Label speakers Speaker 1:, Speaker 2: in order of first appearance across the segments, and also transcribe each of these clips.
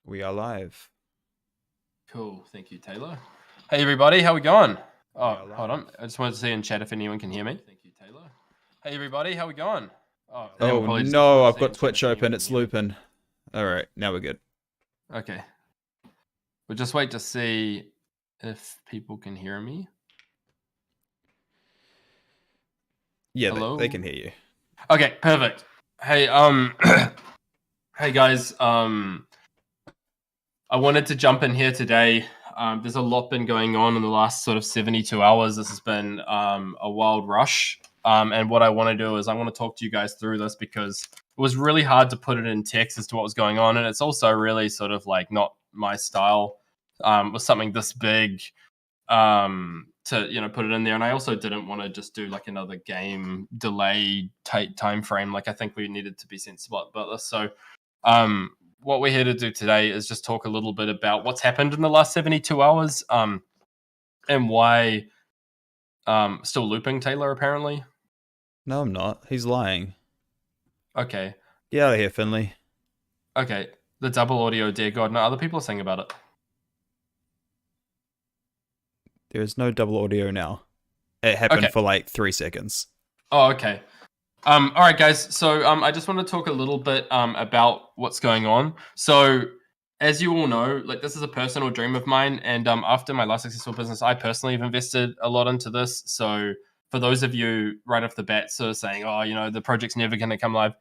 Speaker 1: We are live.
Speaker 2: Cool. Thank you, Taylor. Hey, everybody. How we going? Oh,
Speaker 1: are
Speaker 2: hold on. I just wanted to see in chat if anyone can hear me. Thank you, Taylor. Hey, everybody. How we going?
Speaker 1: Oh no, I've got Twitch open. It's looping. All right, now we're good.
Speaker 2: Okay. We'll just wait to see if people can hear me.
Speaker 1: Yeah, they can hear you.
Speaker 2: Okay, perfect. Hey, hey guys. I wanted to jump in here today. There's a lot been going on in the last sort of 72 hours. This has been a wild rush. And what I want to do is I want to talk to you guys through this because it was really hard to put it in text as to what was going on. And it's also really sort of like not my style with something this big to, put it in there. And I also didn't want to just do like another game delay tight time frame. Like I think we needed to be sensible about this. So what we're here to do today is just talk a little bit about what's happened in the last 72 hours and why still looping, Taylor, apparently.
Speaker 1: No, I'm not. He's lying.
Speaker 2: Okay.
Speaker 1: Get out of here, Finley.
Speaker 2: Okay. The double audio, dear God. No, other people are saying about it.
Speaker 1: There is no double audio now. It happened for like 3 seconds.
Speaker 2: Oh, okay. All right, guys. So I just want to talk a little bit about what's going on. So as you all know, like this is a personal dream of mine. And after my last successful business, I personally have invested a lot into this. So for those of you right off the bat sort of saying, oh, the project's never going to come live,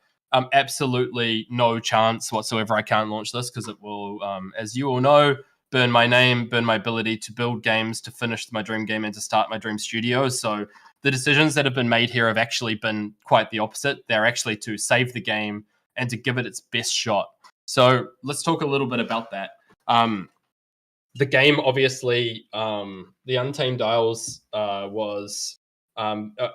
Speaker 2: absolutely no chance whatsoever I can't launch this because it will, as you all know, burn my name, burn my ability to build games, to finish my dream game, and to start my dream studio. So the decisions that have been made here have actually been quite the opposite. They're actually to save the game and to give it its best shot. So let's talk a little bit about that. The game, obviously, the Untamed Isles was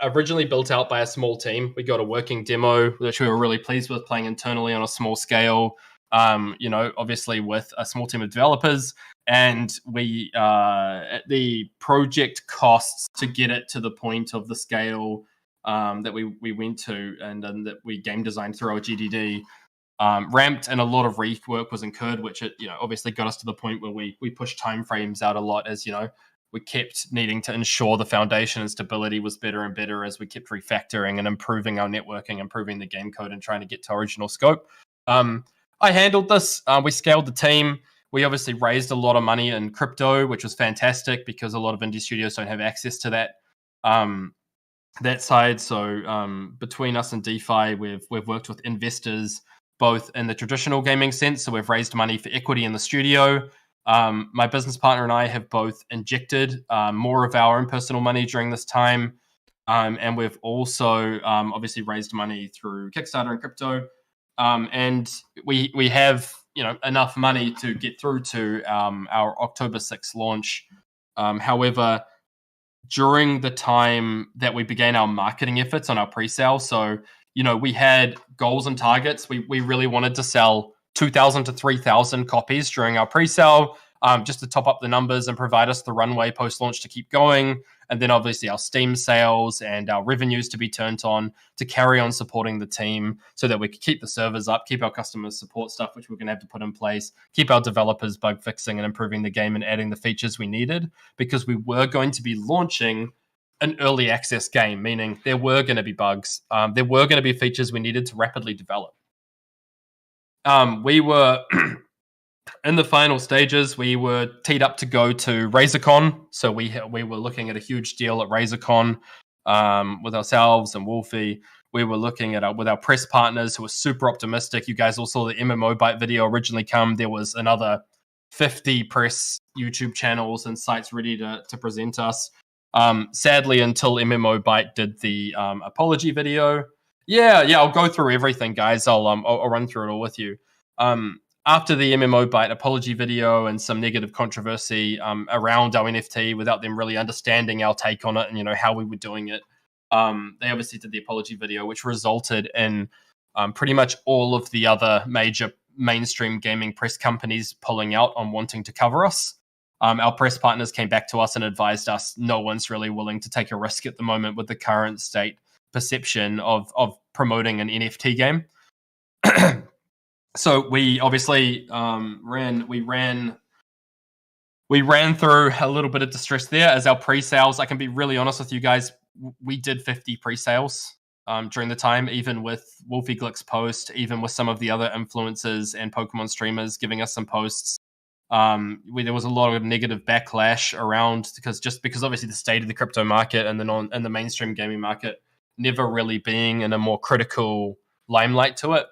Speaker 2: originally built out by a small team. We got a working demo, which we were really pleased with, playing internally on a small scale, obviously with a small team of developers. And we the project costs to get it to the point of the scale that we went to and that we game designed through our GDD ramped, and a lot of rework was incurred, which it obviously got us to the point where we pushed timeframes out a lot, as we kept needing to ensure the foundation and stability was better and better as we kept refactoring and improving our networking, improving the game code, and trying to get to original scope. I handled this. We scaled the team. We obviously raised a lot of money in crypto, which was fantastic because a lot of indie studios don't have access to that side. So between us and DeFi, we've worked with investors both in the traditional gaming sense. So we've raised money for equity in the studio. My business partner and I have both injected more of our own personal money during this time. And we've also obviously raised money through Kickstarter and crypto. And we have enough money to get through to our October 6th launch. However, during the time that we began our marketing efforts on our pre-sale, so we had goals and targets. We really wanted to sell 2,000 to 3,000 copies during our pre-sale, just to top up the numbers and provide us the runway post-launch to keep going. And then obviously our Steam sales and our revenues to be turned on to carry on supporting the team so that we could keep the servers up, keep our customer support stuff, which we're going to have to put in place, keep our developers bug fixing and improving the game and adding the features we needed, because we were going to be launching an early access game, meaning there were going to be bugs. There were going to be features we needed to rapidly develop. We were in the final stages. We were teed up to go to RazorCon. So we were looking at a huge deal at RazorCon with ourselves and Wolfie. We were looking at with our press partners who were super optimistic. You guys all saw the MMO Byte video originally come. There was another 50 press YouTube channels and sites ready to present us. Sadly, until MMO Byte did the apology video. Yeah, I'll go through everything, guys. I'll run through it all with you. After the MMO Byte apology video and some negative controversy around our NFT without them really understanding our take on it and how we were doing it, they obviously did the apology video, which resulted in pretty much all of the other major mainstream gaming press companies pulling out on wanting to cover us. Our press partners came back to us and advised us no one's really willing to take a risk at the moment with the current state perception of promoting an NFT game. So we obviously we ran through a little bit of distress there as our pre-sales. I can be really honest with you guys. We did 50 pre-sales during the time, even with Wolfie Glick's post, even with some of the other influencers and Pokemon streamers giving us some posts. There was a lot of negative backlash around because obviously the state of the crypto market and the mainstream gaming market never really being in a more critical limelight to it.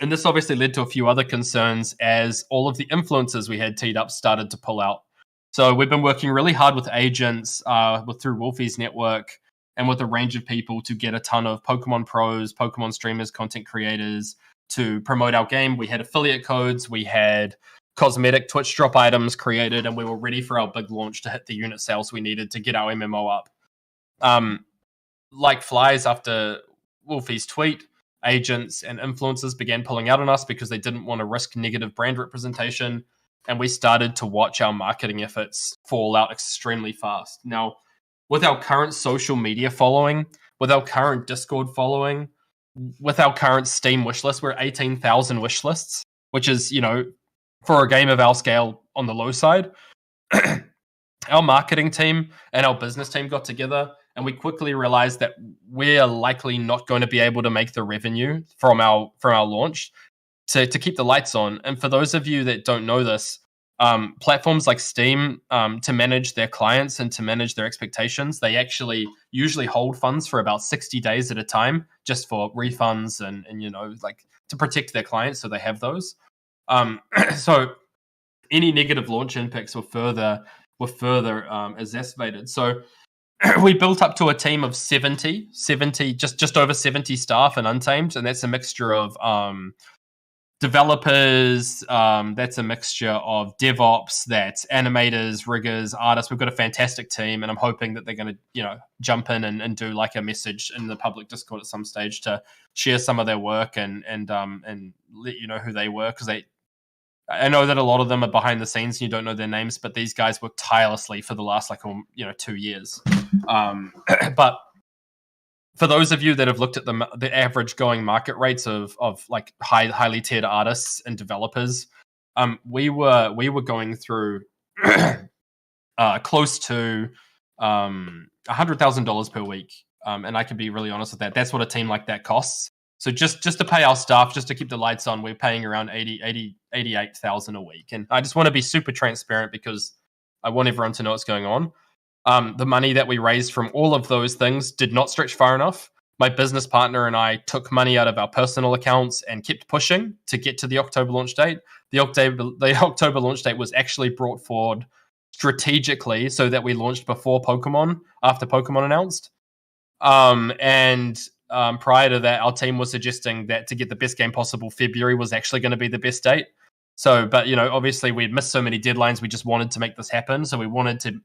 Speaker 2: And this obviously led to a few other concerns as all of the influencers we had teed up started to pull out. So we've been working really hard with agents, through Wolfie's network, and with a range of people to get a ton of Pokemon pros, Pokemon streamers, content creators to promote our game. We had affiliate codes, we had cosmetic Twitch drop items created, and we were ready for our big launch to hit the unit sales we needed to get our MMO up. Like flies after Wolfie's tweet, agents and influencers began pulling out on us because they didn't want to risk negative brand representation, and we started to watch our marketing efforts fall out extremely fast. Now, with our current social media following, with our current Discord following, with our current Steam wishlist, we're 18,000 wishlists, which is, for a game of our scale, on the low side. Our marketing team and our business team got together, and we quickly realized that we're likely not going to be able to make the revenue from our launch to keep the lights on. And for those of you that don't know this, platforms like Steam, to manage their clients and to manage their expectations, they actually usually hold funds for about 60 days at a time, just for refunds and to protect their clients, so they have those. So any negative launch impacts were further exacerbated. So we built up to a team of 70, just over 70 staff in Untamed, and that's a mixture of developers, that's a mixture of DevOps, that's animators, riggers, artists. We've got a fantastic team, and I'm hoping that they're going to, jump in and do like a message in the public Discord at some stage to share some of their work and let you know who they were, because I know that a lot of them are behind the scenes and you don't know their names, but these guys worked tirelessly for the last 2 years. But for those of you that have looked at the average going market rates of like highly tiered artists and developers, we were going through close to $100,000 per week, and I can be really honest with that. That's what a team like that costs. So just to pay our staff, just to keep the lights on, we're paying around 88,000 a week. And I just want to be super transparent because I want everyone to know what's going on. The money that we raised from all of those things did not stretch far enough. My business partner and I took money out of our personal accounts and kept pushing to get to the October launch date. The October launch date was actually brought forward strategically so that we launched before Pokemon, after Pokemon announced. Prior to that, our team was suggesting that to get the best game possible, February was actually going to be the best date. So, but obviously we'd missed so many deadlines. We just wanted to make this happen. So we wanted to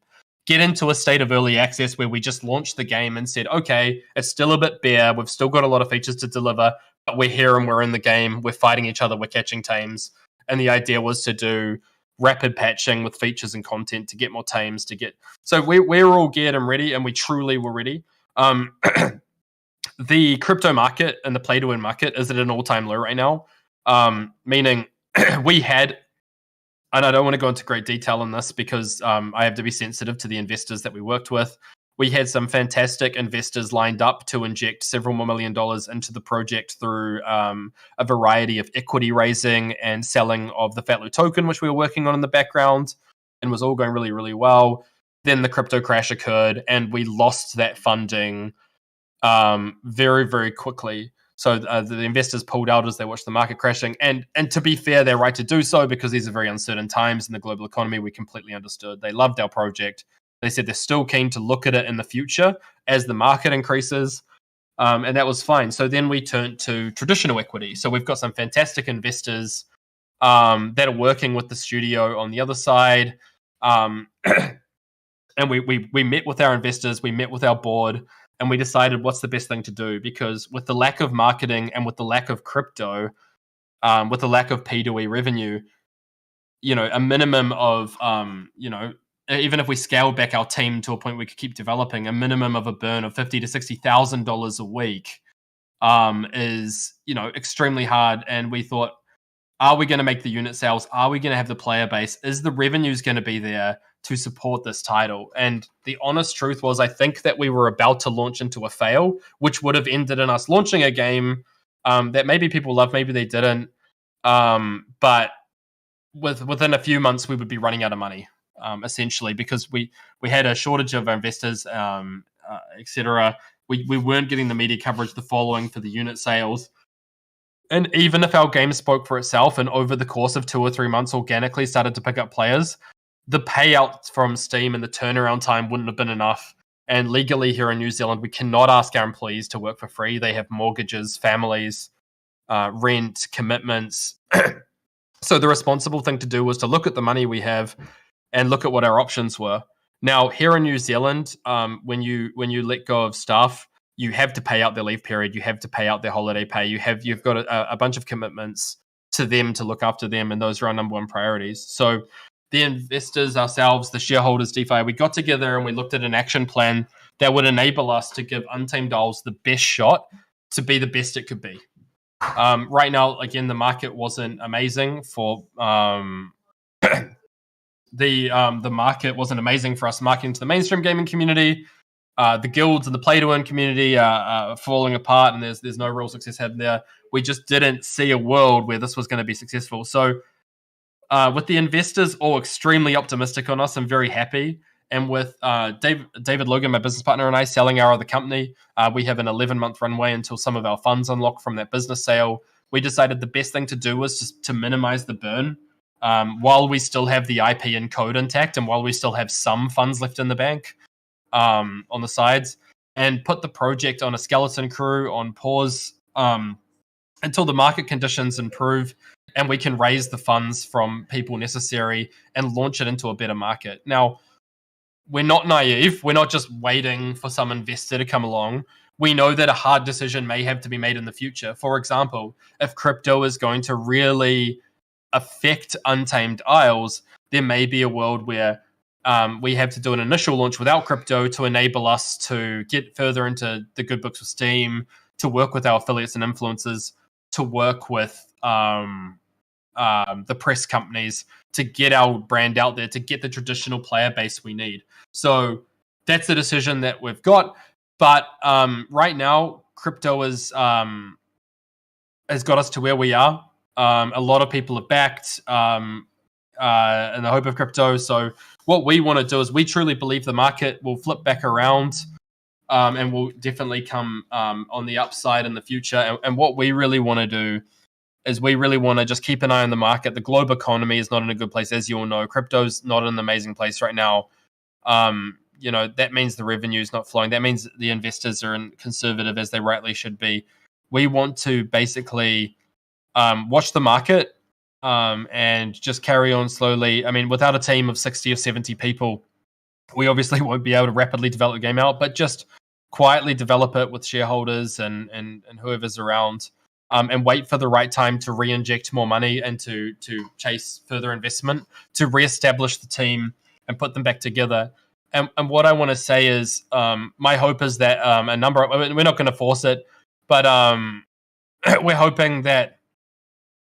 Speaker 2: get into a state of early access where we just launched the game and said, okay, it's still a bit bare. We've still got a lot of features to deliver, but we're here and we're in the game. We're fighting each other. We're catching tames. And the idea was to do rapid patching with features and content to get more tames so we're all geared and ready, and we truly were ready. The crypto market and the play to win market is at an all-time low right now, meaning we had, and I don't want to go into great detail on this because I have to be sensitive to the investors that we worked with. We had some fantastic investors lined up to inject several more $1 million into the project through a variety of equity raising and selling of the Fatlu token, which we were working on in the background, and was all going really, really well. Then the crypto crash occurred, and we lost that funding very, very quickly. So the investors pulled out as they watched the market crashing. And to be fair, they're right to do so because these are very uncertain times in the global economy. We completely understood. They loved our project. They said they're still keen to look at it in the future as the market increases. And that was fine. So then we turned to traditional equity. So we've got some fantastic investors that are working with the studio on the other side. And we met with our investors. We met with our board. And we decided what's the best thing to do, because with the lack of marketing and with the lack of crypto, with the lack of P2E revenue, a minimum of, even if we scaled back our team to a point we could keep developing, a minimum of a burn of $50,000 to $60,000 a week is, extremely hard. And we thought, are we going to make the unit sales? Are we going to have the player base? Is the revenues going to be there to support this title? And the honest truth was, I think that we were about to launch into a fail, which would have ended in us launching a game that maybe people loved, maybe they didn't. But within a few months, we would be running out of money, essentially, because we had a shortage of investors, etc. We weren't getting the media coverage, the following for the unit sales. And even if our game spoke for itself and over the course of 2 or 3 months organically started to pick up players, the payout from Steam and the turnaround time wouldn't have been enough. And legally here in New Zealand, we cannot ask our employees to work for free. They have mortgages, families, rent, commitments. So the responsible thing to do was to look at the money we have and look at what our options were. Now, here in New Zealand, when you let go of staff, you have to pay out their leave period. You have to pay out their holiday pay. You've got a bunch of commitments to them to look after them, and those are our number one priorities. So the investors, ourselves, the shareholders, DeFi, we got together and we looked at an action plan that would enable us to give Untamed Isles the best shot to be the best it could be. Right now, again, the market wasn't amazing for the market wasn't amazing for us marketing to the mainstream gaming community. The guilds and the play-to-earn community are falling apart, and there's no real success happening there. We just didn't see a world where this was going to be successful. So with the investors all extremely optimistic on us, I'm very happy. And with David Logan, my business partner, and I selling our other company, we have an 11-month runway until some of our funds unlock from that business sale. We decided the best thing to do was just to minimize the burn while we still have the IP and code intact, and while we still have some funds left in the bank on the sides, and put the project on a skeleton crew on pause until the market conditions improve and we can raise the funds from people necessary and launch it into a better market. Now, we're not naive. We're not just waiting for some investor to come along. We know that a hard decision may have to be made in the future. For example, if crypto is going to really affect Untamed Isles, there may be a world where we have to do an initial launch without crypto to enable us to get further into the good books of Steam, to work with our affiliates and influencers, to work with the press companies, to get our brand out there, to get the traditional player base we need. So that's the decision that we've got. But right now, crypto has got us to where we are. A lot of people have backed in the hope of crypto. So what we want to do is we truly believe the market will flip back around and will definitely come on the upside in the future. And what we really want to do is we really want to just keep an eye on the market. The global economy is not in a good place, as you all know. Crypto's not in an amazing place right now. That means the revenue is not flowing. That means the investors are conservative, as they rightly should be. We want to basically watch the market and just carry on slowly. I mean, without a team of 60 or 70 people, we obviously won't be able to rapidly develop the game out, but just quietly develop it with shareholders and whoever's around, and wait for the right time to re-inject more money and to chase further investment, to re-establish the team and put them back together. And what I want to say is, my hope is that we're not going to force it, but we're hoping that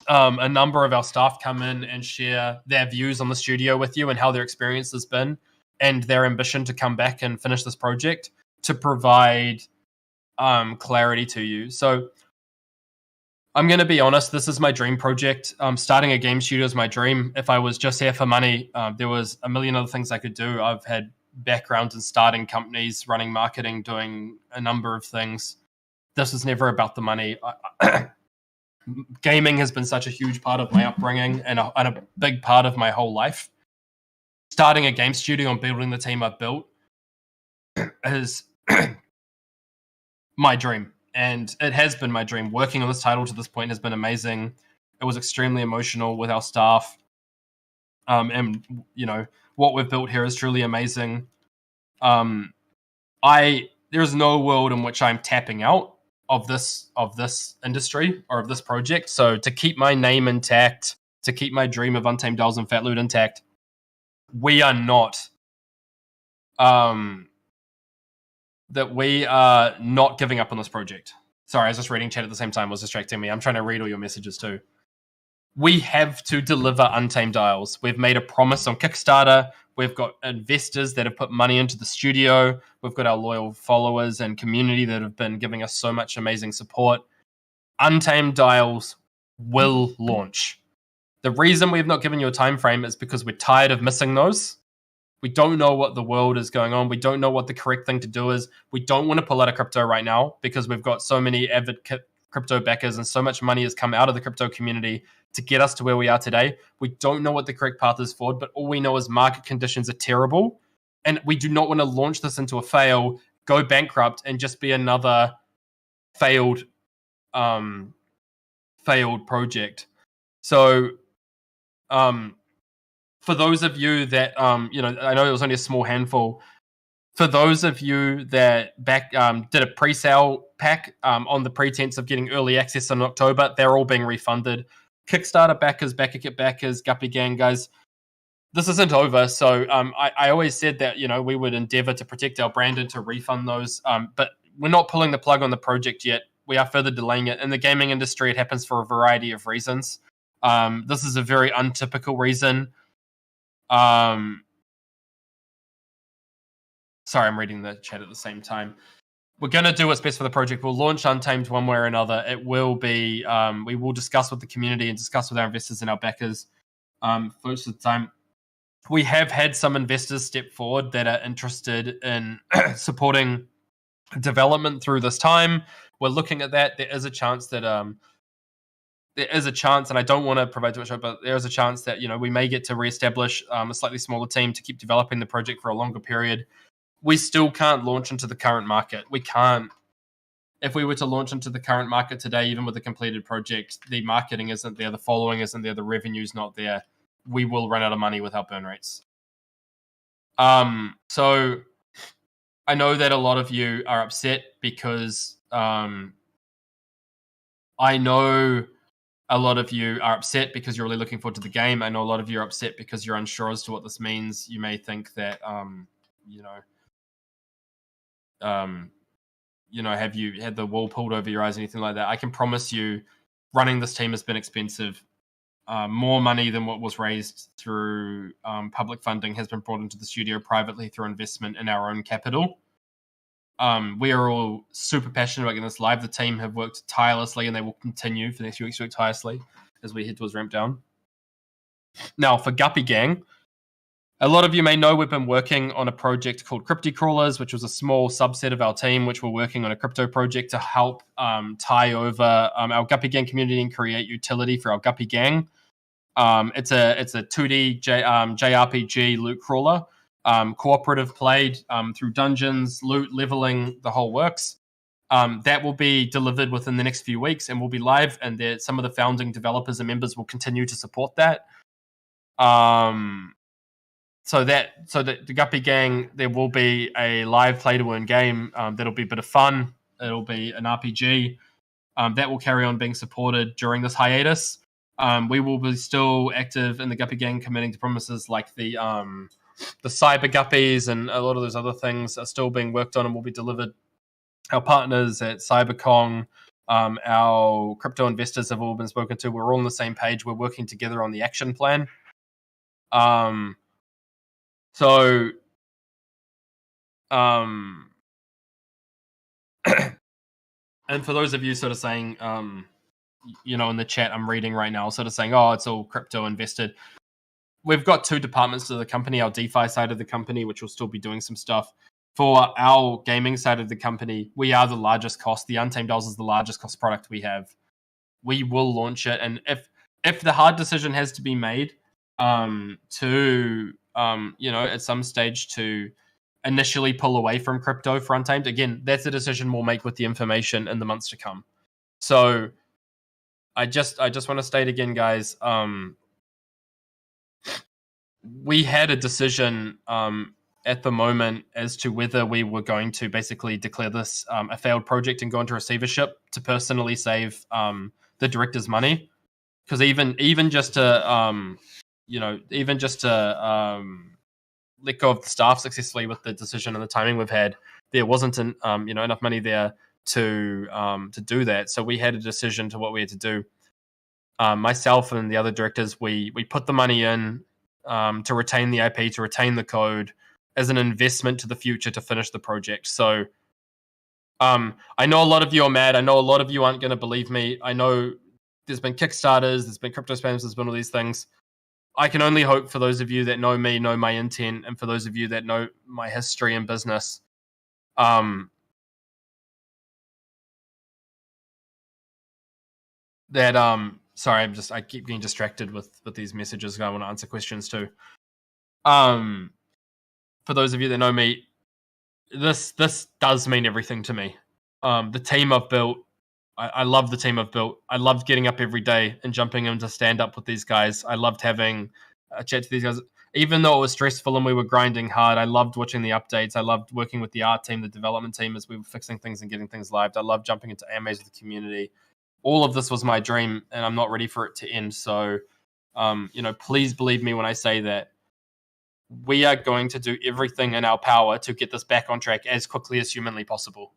Speaker 2: a number of our staff come in and share their views on the studio with you and how their experience has been and their ambition to come back and finish this project, to provide clarity to you. So I'm going to be honest, this is my dream project. Starting a game studio is my dream. If I was just here for money, there was a million other things I could do. I've had background in starting companies, running marketing, doing a number of things. This was never about the money. Gaming has been such a huge part of my upbringing and a big part of my whole life. Starting a game studio and building the team I've built is my dream. And it has been my dream. Working on this title to this point has been amazing. It was extremely emotional with our staff. And, what we've built here is truly amazing. There's no world in which I'm tapping out of this industry or of this project. So to keep my name intact, to keep my dream of Untamed Dolls and Fat Loot intact, we are not we are not giving up on this project. Sorry, I was just reading chat at the same time. It was distracting me. I'm trying to read all your messages too. We have to deliver Untamed Isles. We've made a promise on Kickstarter. We've got investors that have put money into the studio. We've got our loyal followers and community that have been giving us so much amazing support. Untamed Isles will launch. The reason we've not given you a time frame is because we're tired of missing those. We don't know what the world is going on. We don't know what the correct thing to do is. We don't want to pull out of crypto right now because we've got so many avid crypto backers and so much money has come out of the crypto community to get us to where we are today. We don't know what the correct path is forward, but all we know is market conditions are terrible. And we do not want to launch this into a fail, go bankrupt, and just be another failed project. So for those of you that, I know it was only a small handful. For those of you that did a pre-sale pack on the pretense of getting early access in October, they're all being refunded. Kickstarter backers, Backakit backers, Guppy Gang guys, this isn't over. So I always said that, we would endeavor to protect our brand and to refund those. But we're not pulling the plug on the project yet. We are further delaying it. In the gaming industry, it happens for a variety of reasons. This is a very untypical reason. Sorry, I'm reading the chat at the same time. We're going to do what's best for the project. We'll launch Untamed one way or another. It will be, we will discuss with the community and discuss with our investors and our backers most of the time. We have had some investors step forward that are interested in supporting development through this time. We're looking at that. There is a chance that, and I don't want to provide too much hope, but there is a chance that, we may get to reestablish a slightly smaller team to keep developing the project for a longer period. We still can't launch into the current market. We can't. If we were to launch into the current market today, even with a completed project, the marketing isn't there, the following isn't there, the revenue's not there. We will run out of money with our burn rates. So I know that a lot of you are upset because I know a lot of you are upset because you're really looking forward to the game. I know a lot of you are upset because you're unsure as to what this means. You may think that, have you had the wool pulled over your eyes, anything like that? I can promise you running this team has been expensive. More money than what was raised through public funding has been brought into the studio privately through investment in our own capital. We are all super passionate about getting this live. The team have worked tirelessly and they will continue for the next few weeks to work tirelessly as we head towards ramp down. Now, for Guppy Gang, a lot of you may know we've been working on a project called Cryptic Crawlers, which was a small subset of our team, which we're working on a crypto project to help tie over our Guppy Gang community and create utility for our Guppy Gang. It's a 2D JRPG loot crawler, cooperative played through dungeons, loot, leveling, the whole works. That will be delivered within the next few weeks and will be live, and some of the founding developers and members will continue to support that. So the Guppy Gang, there will be a live play-to-earn game that'll be a bit of fun. It'll be an RPG that will carry on being supported during this hiatus. We will be still active in the Guppy Gang, committing to promises like the Cyber Guppies and a lot of those other things are still being worked on and will be delivered. Our partners at CyberKong, our crypto investors have all been spoken to. We're all on the same page. We're working together on the action plan. And for those of you sort of saying, in the chat I'm reading right now, sort of saying, oh, it's all crypto invested. We've got two departments to the company, our DeFi side of the company, which will still be doing some stuff. For our gaming side of the company, we are the largest cost. The Untamed Dolls is the largest cost product we have. We will launch it. And if the hard decision has to be made to at some stage to initially pull away from crypto for Untamed, again, that's a decision we'll make with the information in the months to come. So I just want to state again, guys, we had a decision at the moment as to whether we were going to basically declare this a failed project and go into receivership to personally save the director's money. Because even just to let go of the staff successfully with the decision and the timing we've had, there wasn't enough money there to do that. So we had a decision to what we had to do. Myself and the other directors, we put the money in to retain the IP, to retain the code as an investment to the future to finish the project. So I know a lot of you are mad. I know a lot of you aren't going to believe me. I know there's been Kickstarters, there's been crypto spams, there's been all these things. I can only hope for those of you that know me, know my intent, and for those of you that know my history in business, sorry, I keep getting distracted with these messages. I want to answer questions too. For those of you that know me, this does mean everything to me. The team I've built, I love the team I've built. I loved getting up every day and jumping in to stand up with these guys. I loved having a chat to these guys. Even though it was stressful and we were grinding hard, I loved watching the updates. I loved working with the art team, the development team as we were fixing things and getting things live. I loved jumping into AMAs with the community. All of this was my dream, and I'm not ready for it to end. So, please believe me when I say that we are going to do everything in our power to get this back on track as quickly as humanly possible.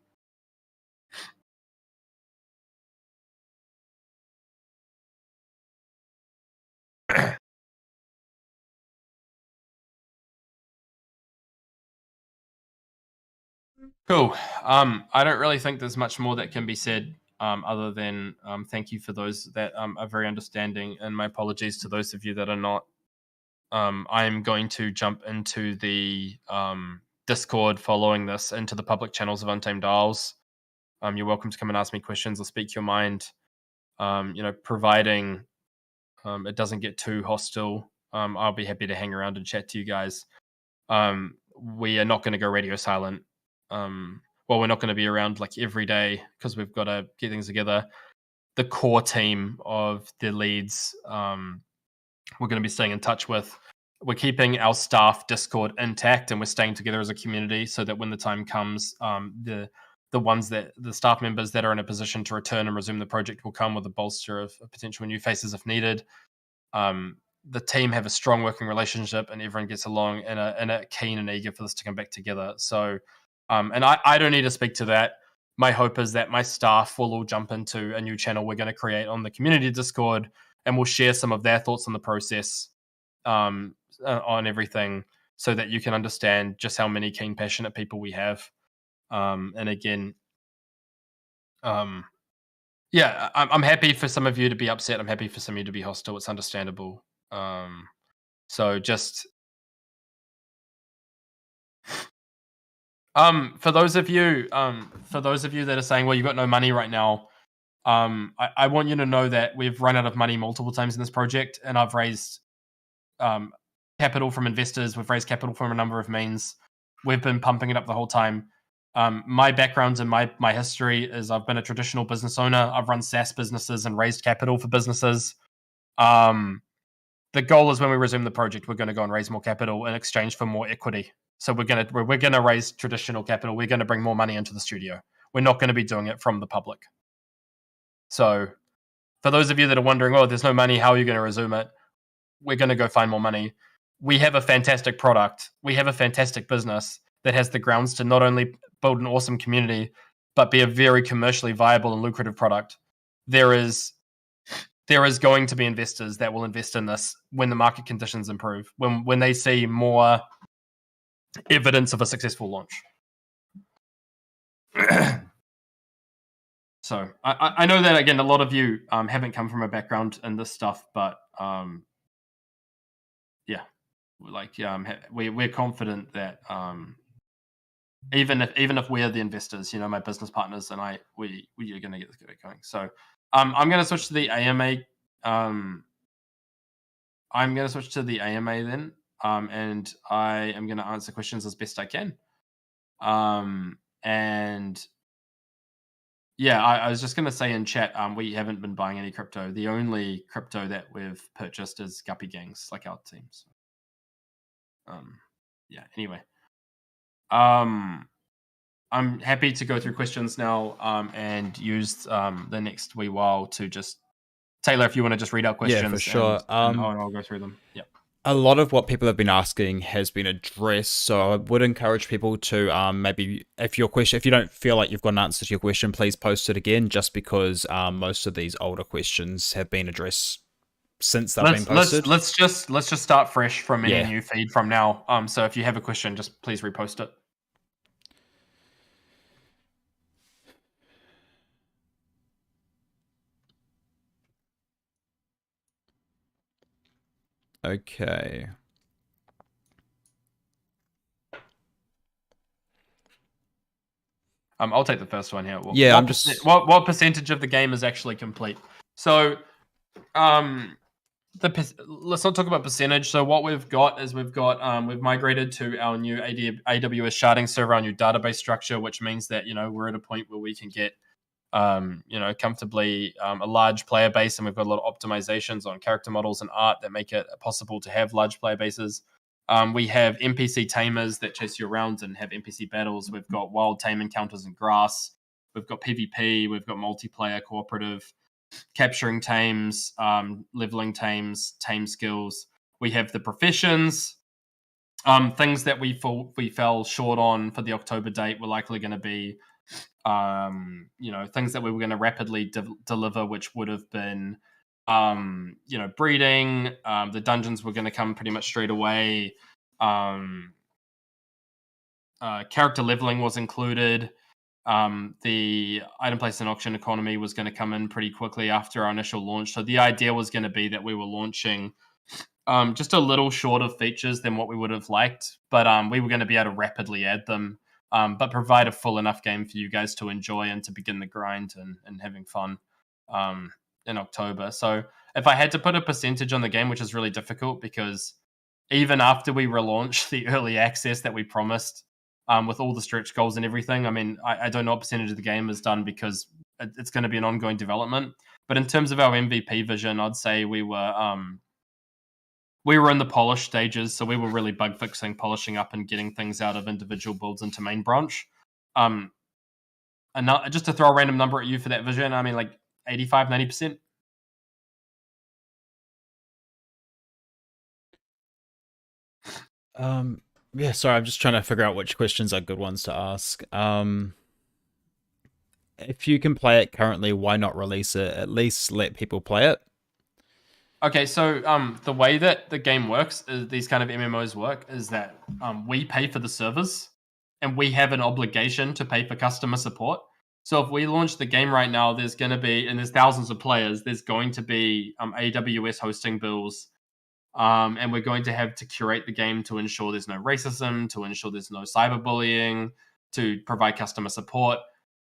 Speaker 2: Cool. I don't really think there's much more that can be said other than thank you for those that are very understanding, and my apologies to those of you that are not. I'm going to jump into the Discord following this, into the public channels of Untamed Isles. You're welcome to come and ask me questions or speak your mind. Providing it doesn't get too hostile, I'll be happy to hang around and chat to you guys. We are not going to go radio silent. We're not going to be around like every day because we've got to get things together. The core team of the leads, we're going to be staying in touch with. We're keeping our staff Discord intact, and we're staying together as a community so that when the time comes, the staff members that are in a position to return and resume the project will come with a bolster of potential new faces if needed. The team have a strong working relationship, and everyone gets along and are keen and eager for this to come back together. So, and I don't need to speak to that. My hope is that my staff will all jump into a new channel we're going to create on the community Discord, and we'll share some of their thoughts on the process, on everything, so that you can understand just how many keen, passionate people we have. And again, I'm happy for some of you to be upset. I'm happy for some of you to be hostile. It's understandable. So just for those of you that are saying, well, you've got no money right now, I want you to know that we've run out of money multiple times in this project, and I've raised capital from investors. We've raised capital from a number of means. We've been pumping it up the whole time. My background and my history is I've been a traditional business owner. I've run SaaS businesses and raised capital for businesses. The goal is when we resume the project, we're going to go and raise more capital in exchange for more equity. So we're going to raise traditional capital. We're going to bring more money into the studio. We're not going to be doing it from the public. So for those of you that are wondering, oh, there's no money, how are you going to resume it? We're going to go find more money. We have a fantastic product. We have a fantastic business that has the grounds to not only build an awesome community, but be a very commercially viable and lucrative product. There is going to be investors that will invest in this when the market conditions improve, when they see more evidence of a successful launch. So I know that, again, a lot of you haven't come from a background in this stuff, but we're confident that even if we're the investors, my business partners and we are going to get this going. So I'm going to switch to the AMA. I'm going to switch to the AMA then, and I am going to answer questions as best I can. And yeah, I was just going to say in chat, we haven't been buying any crypto. The only crypto that we've purchased is Guppy Gangs, like our teams. Anyway. I'm happy to go through questions now and use the next wee while to just... Taylor, if you want to just read out questions.
Speaker 1: Yeah, for sure.
Speaker 2: And I'll go through them. Yeah.
Speaker 1: a lot of what people have been asking has been addressed, so I would encourage people to maybe if you don't feel like you've got an answer to your question, please post it again. Just because most of these older questions have been addressed since they've been posted.
Speaker 2: Let's just start fresh from any
Speaker 1: Yeah.
Speaker 2: new feed from now. So if you have a question, just please repost it.
Speaker 1: Okay.
Speaker 2: I'll take the first one here.
Speaker 1: Yeah,
Speaker 2: what percentage of the game is actually complete? So, let's not talk about percentage. So what we've got is we've migrated to our new AWS sharding server, our new database structure, which means that we're at a point where we can get comfortably a large player base, and we've got a lot of optimizations on character models and art that make it possible to have large player bases. We have NPC tamers that chase you around and have NPC battles. We've got wild tame encounters in grass. We've got PvP. We've got multiplayer cooperative, capturing tames, leveling tames, tame skills. We have the professions. Things that we fell short on for the October date were likely going to be things that we were going to rapidly deliver, which would have been breeding. The dungeons were going to come pretty much straight away. Character leveling was included. The item placed in auction economy was going to come in pretty quickly after our initial launch. So the idea was going to be that we were launching just a little short of features than what we would have liked, but we were going to be able to rapidly add them, but provide a full enough game for you guys to enjoy and to begin the grind and having fun in October. So if I had to put a percentage on the game, which is really difficult because even after we relaunch the early access that we promised, with all the stretch goals and everything, I mean, I don't know what percentage of the game is done because it's going to be an ongoing development. But in terms of our MVP vision, I'd say we were in the polish stages, so we were really bug fixing, polishing up, and getting things out of individual builds into main branch. And just to throw a random number at you for that vision, I mean, like 85, 90%.
Speaker 1: Yeah, sorry, I'm just trying to figure out which questions are good ones to ask. If you can play it currently, why not release it? At least let people play it.
Speaker 2: Okay, so the way that the game works, is these kind of MMOs work, is that we pay for the servers, and we have an obligation to pay for customer support. So if we launch the game right now, there's going to be, and there's thousands of players, there's going to be AWS hosting bills, and we're going to have to curate the game to ensure there's no racism, to ensure there's no cyberbullying, to provide customer support.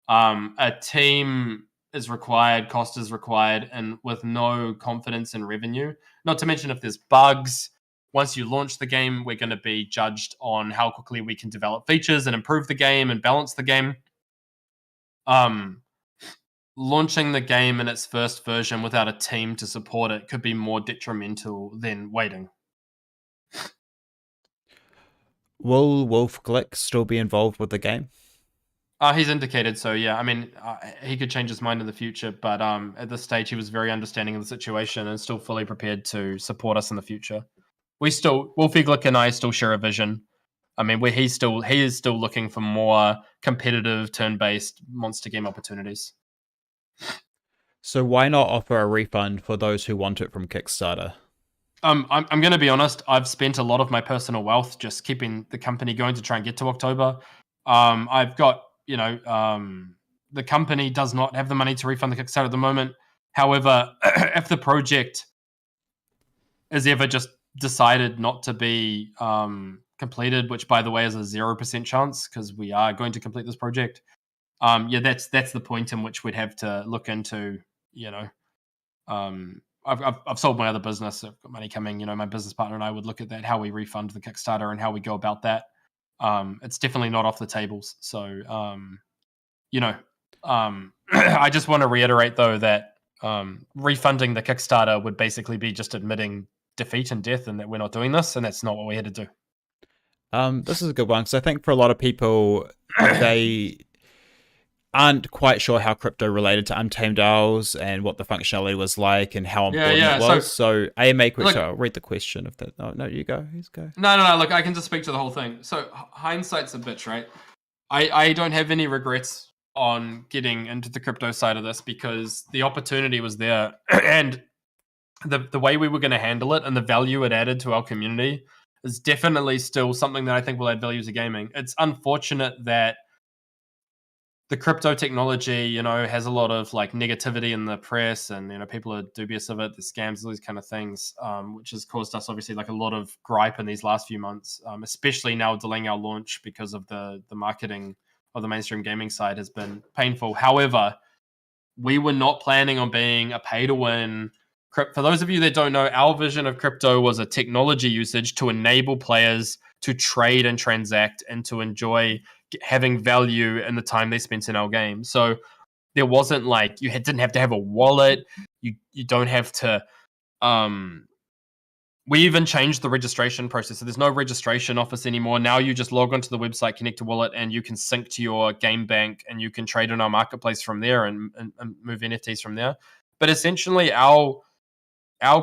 Speaker 2: A team is required, cost is required, and with no confidence in revenue. Not to mention if there's bugs. Once you launch the game, we're going to be judged on how quickly we can develop features and improve the game and balance the game. Launching the game in its first version without a team to support it could be more detrimental than waiting.
Speaker 1: Will Wolf Glick still be involved with the game?
Speaker 2: He's indicated so, yeah. I mean, he could change his mind in the future, but at this stage, he was very understanding of the situation and still fully prepared to support us in the future. Wolfie Glick and I still share a vision. I mean, he is still looking for more competitive, turn-based monster game opportunities.
Speaker 1: So why not offer a refund for those who want it from Kickstarter?
Speaker 2: I'm going to be honest. I've spent a lot of my personal wealth just keeping the company going to try and get to October. I've got, the company does not have the money to refund the Kickstarter at the moment. However, if the project is ever just decided not to be completed, which by the way is a 0% chance because we are going to complete this project, that's the point in which we'd have to look into, I've sold my other business. I've got money coming. My business partner and I would look at that, how we refund the Kickstarter and how we go about that. It's definitely not off the tables. So, I just want to reiterate though that refunding the Kickstarter would basically be just admitting defeat and death, and that we're not doing this, and that's not what we had to do.
Speaker 1: This is a good one because I think for a lot of people, they aren't quite sure how crypto related to Untamed Owls and what the functionality was like and how
Speaker 2: Yeah,
Speaker 1: important it
Speaker 2: yeah.
Speaker 1: was.
Speaker 2: So
Speaker 1: So AMA question.
Speaker 2: look,
Speaker 1: So I'll read the question if that. No, you go. Please go.
Speaker 2: no. Look, I can just speak to the whole thing. So hindsight's a bitch, right? I don't have any regrets on getting into the crypto side of this because the opportunity was there, and the way we were going to handle it and the value it added to our community is definitely still something that I think will add value to gaming. It's unfortunate that the crypto technology, has a lot of like negativity in the press, and people are dubious of it, the scams, all these kind of things, which has caused us obviously like a lot of gripe in these last few months, especially now delaying our launch because of the marketing of the mainstream gaming side has been painful. However, we were not planning on being a pay to win. For those of you that don't know, our vision of crypto was a technology usage to enable players to trade and transact and to enjoy having value in the time they spent in our game. So there wasn't like didn't have to have a wallet. You don't have to. We even changed the registration process. So there's no registration office anymore. Now you just log onto the website, connect a wallet, and you can sync to your game bank and you can trade in our marketplace from there and move NFTs from there. But essentially, our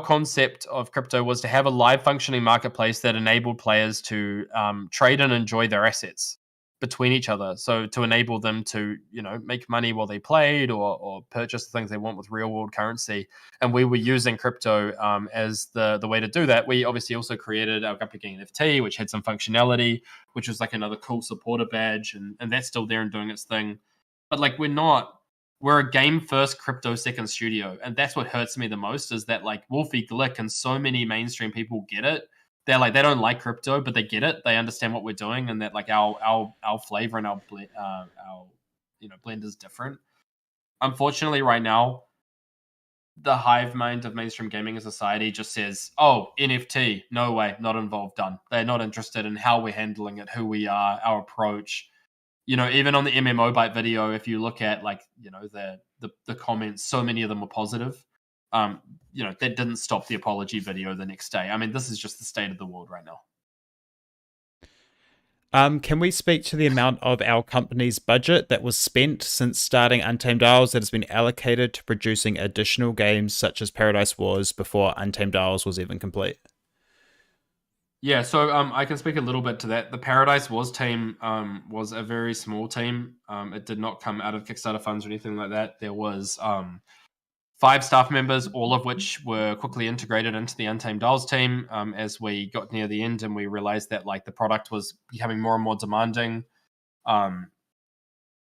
Speaker 2: concept of crypto was to have a live functioning marketplace that enabled players to trade and enjoy their assets between each other. So to enable them to, make money while they played or purchase the things they want with real world currency. And we were using crypto as the way to do that. We obviously also created our Guppy Gang NFT, which had some functionality, which was like another cool supporter badge. And that's still there and doing its thing. But like, we're a game first, crypto second studio. And that's what hurts me the most is that like Wolfie, Glick, and so many mainstream people get it. They're like, they don't like crypto, but they get it. They understand what we're doing, and that like our flavor and our blend is different. Unfortunately, right now, the hive mind of mainstream gaming and society just says, "Oh, NFT, no way, not involved, done." They're not interested in how we're handling it, who we are, our approach. Even on the MMO Byte video, if you look at like the comments, so many of them were positive. That didn't stop the apology video the next day. I mean, this is just the state of the world right now.
Speaker 1: Can we speak to the amount of our company's budget that was spent since starting Untamed Isles that has been allocated to producing additional games such as Paradise Wars before Untamed Isles was even complete?
Speaker 2: Yeah, so I can speak a little bit to that. The Paradise Wars team was a very small team. It did not come out of Kickstarter funds or anything like that. There was 5 staff members, all of which were quickly integrated into the Untamed Isles team as we got near the end and we realized that like the product was becoming more and more demanding.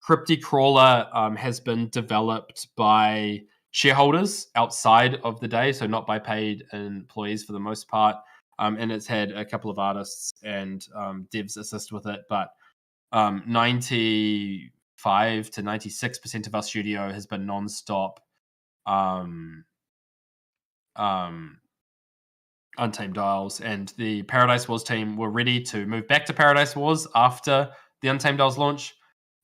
Speaker 2: Cryptic Crawler has been developed by shareholders outside of the day, so not by paid employees for the most part. And it's had a couple of artists and devs assist with it, but 95 to 96% of our studio has been non-stop Untamed Isles, and the Paradise Wars team were ready to move back to Paradise Wars after the Untamed Isles launch.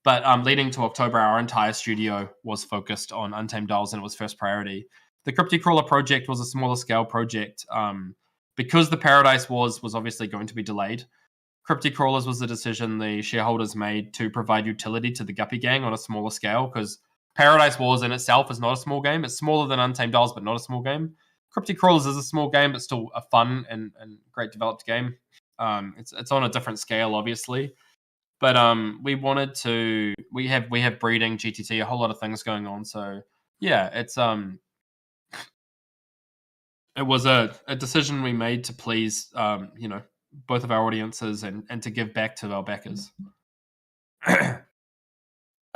Speaker 2: But leading to October, our entire studio was focused on Untamed Isles, and it was first priority. The Cryptic Crawler project was a smaller scale project because the Paradise Wars was obviously going to be delayed. Cryptic Crawlers was the decision the shareholders made to provide utility to the Guppy Gang on a smaller scale because Paradise Wars in itself is not a small game. It's smaller than Untamed Isles, but not a small game. Cryptic Crawlers is a small game, but still a fun and great developed game. It's on a different scale, obviously, but we wanted to. We have breeding, GTT, a whole lot of things going on. So yeah, it was a decision we made to please both of our audiences and to give back to our backers.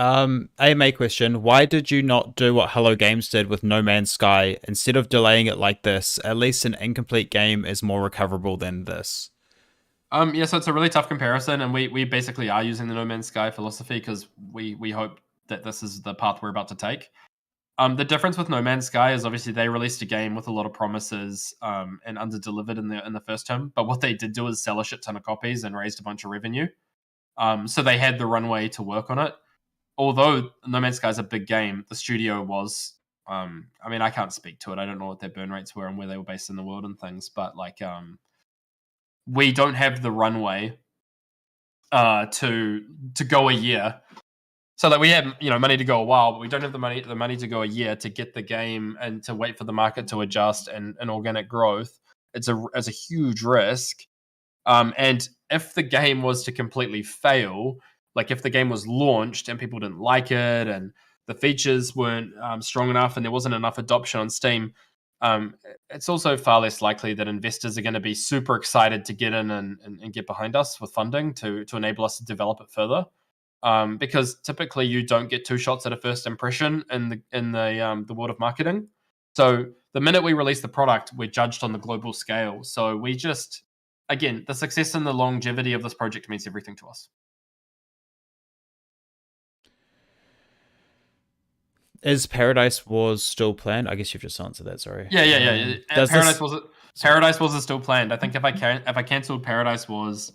Speaker 1: AMA question: why did you not do what Hello Games did with No Man's Sky instead of delaying it like this? At least an incomplete game is more recoverable than this.
Speaker 2: Yeah, so it's a really tough comparison, and we basically are using the No Man's Sky philosophy because we hope that this is the path we're about to take. The difference with No Man's Sky is obviously they released a game with a lot of promises and under-delivered in the first term, but what they did do is sell a shit ton of copies and raised a bunch of revenue. So they had the runway to work on it. Although No Man's Sky is a big game, the studio was. I mean, I can't speak to it. I don't know what their burn rates were and where they were based in the world and things, but like, we don't have the runway to go a year So like we have money to go a while, but we don't have the money to go a year to get the game and to wait for the market to adjust and organic growth. It's a huge risk. And if the game was to completely fail, like if the game was launched and people didn't like it and the features weren't strong enough and there wasn't enough adoption on Steam, it's also far less likely that investors are going to be super excited to get in and get behind us with funding to enable us to develop it further. Because typically you don't get two shots at a first impression in the world of marketing. So the minute we release the product, we're judged on the global scale. So we just, again, the success and the longevity of this project means everything to us.
Speaker 1: Is Paradise Wars still planned? I guess you've just answered that. Sorry.
Speaker 2: Yeah. Paradise Wars is still planned. I think if I cancelled Paradise Wars,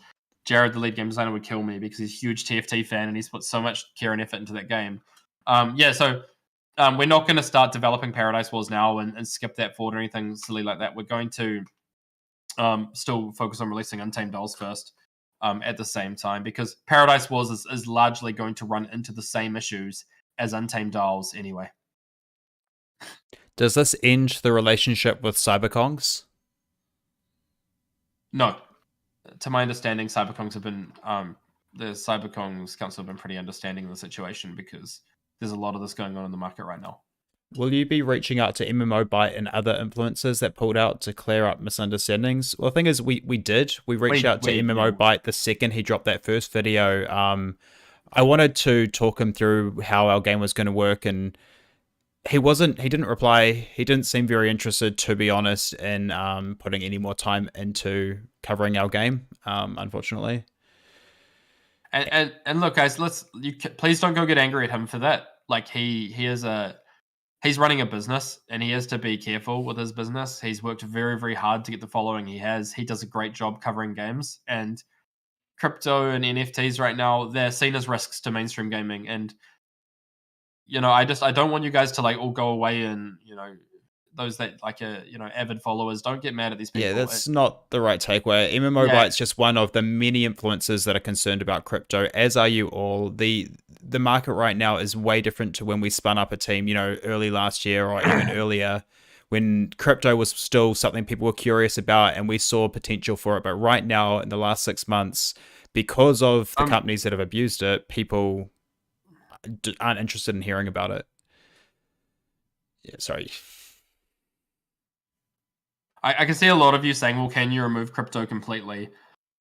Speaker 2: Jared, the lead game designer, would kill me because he's a huge TFT fan and he's put so much care and effort into that game. So we're not going to start developing Paradise Wars now and skip that forward or anything silly like that. We're going to still focus on releasing Untamed Dolls first at the same time, because Paradise Wars is largely going to run into the same issues as Untamed Dolls anyway.
Speaker 1: Does this end the relationship with Cyberkongs?
Speaker 2: No. To my understanding, Cyberkongs have been the Cyberkongs Council have been pretty understanding of the situation because there's a lot of this going on in the market right now.
Speaker 1: Will you be reaching out to MMObyte and other influencers that pulled out to clear up misunderstandings? Well, the thing is, we reached out to MMObyte the second he dropped that first video. I wanted to talk him through how our game was going to work, and he didn't reply. He didn't seem very interested, to be honest, in putting any more time into covering our game, unfortunately.
Speaker 2: And look, guys, please don't go get angry at him for that. Like he's running a business and he has to be careful with his business. He's worked very, very hard to get the following he has. He does a great job covering games, and crypto and NFTs right now, they're seen as risks to mainstream gaming. And I don't want you guys to like all go away and those that avid followers, don't get mad at these people.
Speaker 1: Yeah, that's not the right takeaway. MMObyte's just one of the many influencers that are concerned about crypto, as are you all. The market right now is way different to when we spun up a team, early last year or even earlier, when crypto was still something people were curious about and we saw potential for it. But right now, in the last 6 months, because of the companies that have abused it, people aren't interested in hearing about it. Yeah, sorry.
Speaker 2: I can see a lot of you saying, well, can you remove crypto completely?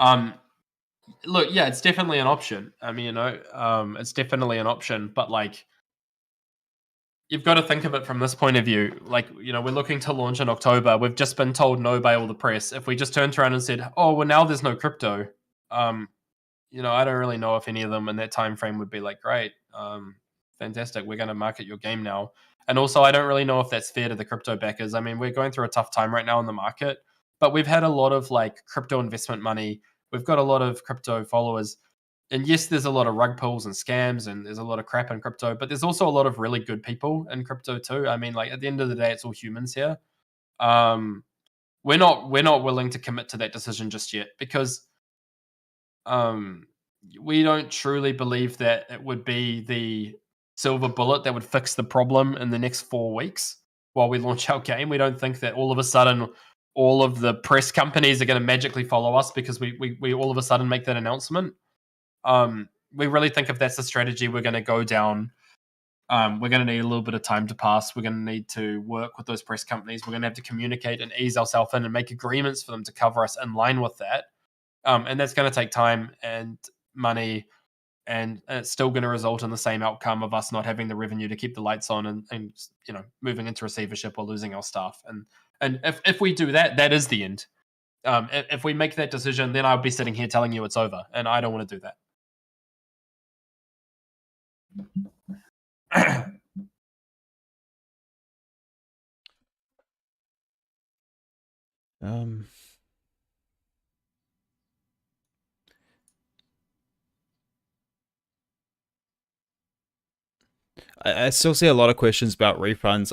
Speaker 2: Look, yeah, it's definitely an option. I mean, it's definitely an option, but like, you've got to think of it from this point of view. Like, we're looking to launch in October. We've just been told no by all the press. If we just turned around and said, oh, well, now there's no crypto, I don't really know if any of them in that time frame would be like, great, fantastic, we're going to market your game now. And also, I don't really know if that's fair to the crypto backers. I mean, we're going through a tough time right now in the market, but we've had a lot of like crypto investment money. We've got a lot of crypto followers. And yes, there's a lot of rug pulls and scams and there's a lot of crap in crypto, but there's also a lot of really good people in crypto too. I mean, like at the end of the day, it's all humans here. We're not willing to commit to that decision just yet because we don't truly believe that it would be the silver bullet that would fix the problem in the next 4 weeks while we launch our game. We don't think that all of a sudden all of the press companies are going to magically follow us because we all of a sudden make that announcement. We really think if that's the strategy we're going to go down, we're going to need a little bit of time to pass. We're going to need to work with those press companies. We're going to have to communicate and ease ourselves in and make agreements for them to cover us in line with that. And that's going to take time and money, and it's still going to result in the same outcome of us not having the revenue to keep the lights on and moving into receivership or losing our staff. And if we do that, that is the end. If we make that decision, then I'll be sitting here telling you it's over, and I don't want to do that.
Speaker 1: I still see a lot of questions about refunds.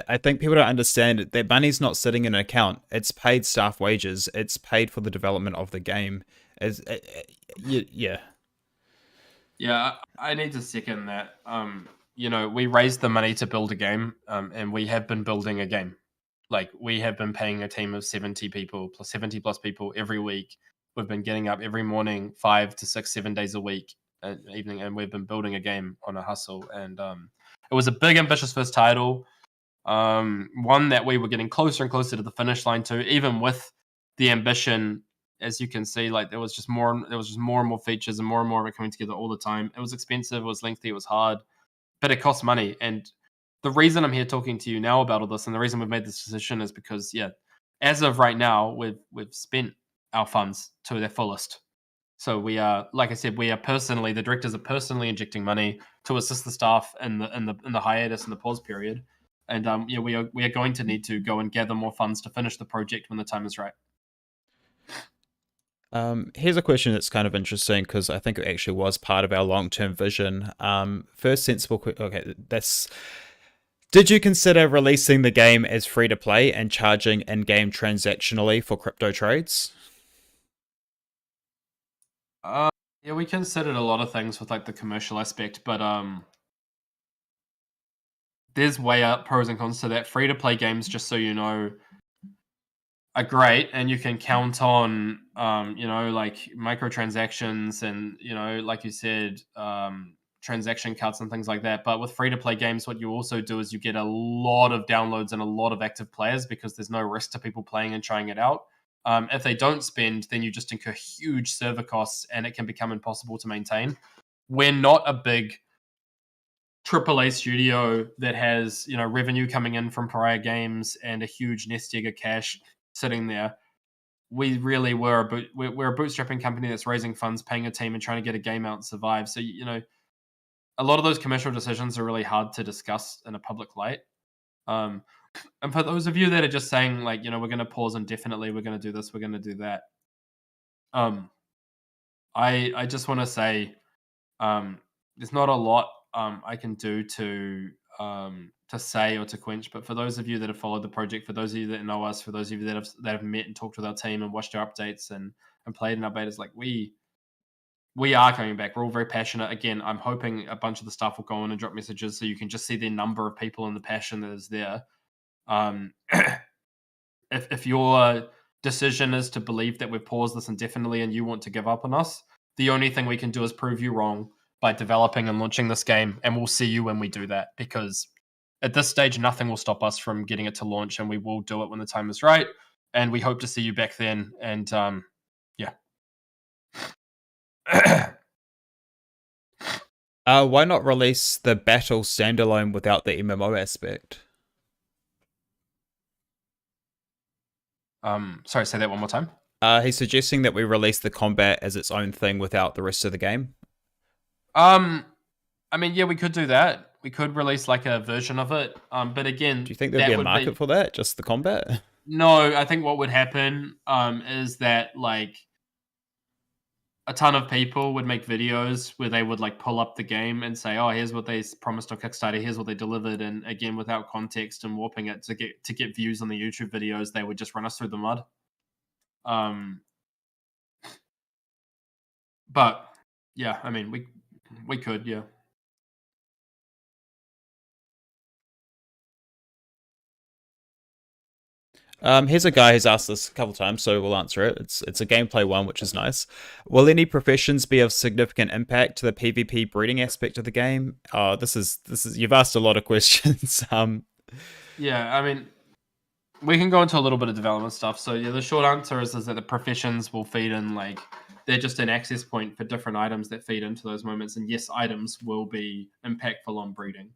Speaker 1: I think people don't understand it. Their money's not sitting in an account. It's paid staff wages. It's paid for the development of the game. Yeah.
Speaker 2: Yeah, I need to second that. We raised the money to build a game, and we have been building a game. Like we have been paying a team of 70 people plus 70 plus people every week. We've been getting up every morning, 5 to 6, 7 days a week, evening, and we've been building a game on a hustle. And it was a big, ambitious first title. One that we were getting closer and closer to the finish line to, even with the ambition. As you can see, like there was just more and more features and more of it coming together all the time. It was expensive, it was lengthy, it was hard, but it cost money. And the reason I'm here talking to you now about all this, and the reason we've made this decision, is because as of right now, we've spent our funds to their fullest. So we are, like I said, the directors are personally injecting money to assist the staff in the hiatus and the pause period. And we are going to need to go and gather more funds to finish the project when the time is right.
Speaker 1: Here's a question that's kind of interesting because I think it actually was part of our long-term vision. First sensible, okay, that's. Did you consider releasing the game as free to play and charging in-game transactionally for crypto trades?
Speaker 2: Yeah, we considered a lot of things with like the commercial aspect, but there's way up pros and cons to that. Free to play games, just so you know, are great, and you can count on like microtransactions and like you said, transaction cuts and things like that. But with free to play games, what you also do is you get a lot of downloads and a lot of active players because there's no risk to people playing and trying it out. If they don't spend, then you just incur huge server costs and it can become impossible to maintain. We're not a big AAA studio that has revenue coming in from prior games and a huge nest egg of cash sitting there. We really we're a bootstrapping company that's raising funds, paying a team, and trying to get a game out and survive. So a lot of those commercial decisions are really hard to discuss in a public light. Um, and for those of you that are just saying like we're going to pause indefinitely, we're going to do this, we're going to do that. I just want to say there's not a lot I can do to say or to quench. But for those of you that have followed the project, for those of you that know us, for those of you that have met and talked with our team and watched our updates and played in our betas, like we are coming back. We're all very passionate. Again, I'm hoping a bunch of the staff will go in and drop messages so you can just see the number of people and the passion that is there. If your decision is to believe that we've paused this indefinitely and you want to give up on us, the only thing we can do is prove you wrong by developing and launching this game, and we'll see you when we do that, because at this stage nothing will stop us from getting it to launch, and we will do it when the time is right, and we hope to see you back then. And yeah.
Speaker 1: Why not release the battle standalone without the MMO aspect?
Speaker 2: Sorry, say that one more time.
Speaker 1: He's suggesting that we release the combat as its own thing without the rest of the game.
Speaker 2: I mean, yeah, we could do that. We could release like a version of it. But again,
Speaker 1: Do you think there'd be a market for that? Just the combat?
Speaker 2: No, I think what would happen is that like a ton of people would make videos where they would like pull up the game and say, "Oh, here's what they promised on Kickstarter. Here's what they delivered." And again, without context and warping it to get views on the YouTube videos, they would just run us through the mud. But yeah, I mean, we could, yeah.
Speaker 1: Here's a guy who's asked this a couple times, so we'll answer it. It's a gameplay one, which is nice. Will any professions be of significant impact to the PvP breeding aspect of the game? This is you've asked a lot of questions.
Speaker 2: Yeah, I mean, we can go into a little bit of development stuff. So yeah, the short answer is that the professions will feed in, like they're just an access point for different items that feed into those moments. And yes, items will be impactful on breeding.